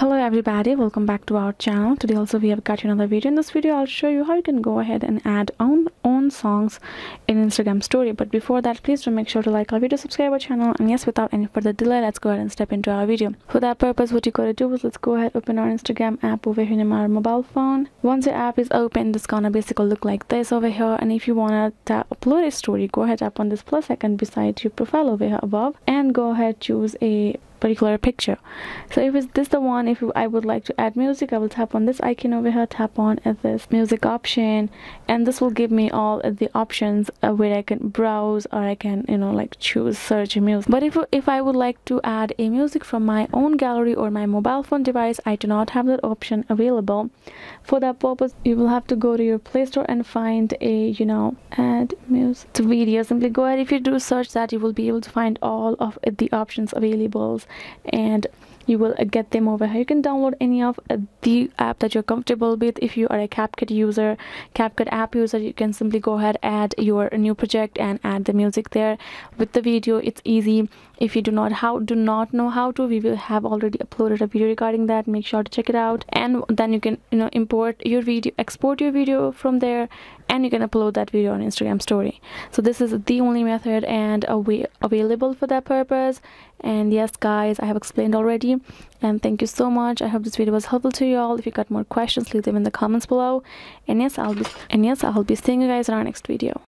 Hello everybody, welcome back to our channel. Today also we have got another video. In this video I'll show you how you can go ahead and add own songs in Instagram story. But before that, please do make sure to like our video, subscribe our channel, and yes, without any further delay, let's go ahead and step into our video. For that purpose, what you gotta do is let's go ahead, open our Instagram app over here in our mobile phone. Once your app is open, it's gonna basically look like this over here. And if you wanna upload a story, go ahead, tap on this plus icon beside your profile over here above and go ahead, choose a particular picture. So if it's this the one, if I would like to add music, I will tap on this icon over here, tap on this music option, and this will give me all the options where I can browse, or I can like choose search music. But if I would like to add a music from my own gallery or my mobile phone device, I do not have that option available. For that purpose, you will have to go to your Play Store and find a add music to video. Simply go ahead, if you do search that, you will be able to find all of the options available, and you will get them over here. You can download any of the app that you're comfortable with. If you are a CapCut app user, you can simply go ahead, add your new project and add the music there. With the video, it's easy. If you do not know how to, we will have already uploaded a video regarding that. Make sure to check it out, and then you can import your video, export your video from there, and you can upload that video on Instagram story. So this is the only method and a way available for that purpose. And yes guys, I have explained already, and thank you so much. I hope this video was helpful to you all. If you got more questions, leave them in the comments below, and yes, I'll be seeing you guys in our next video.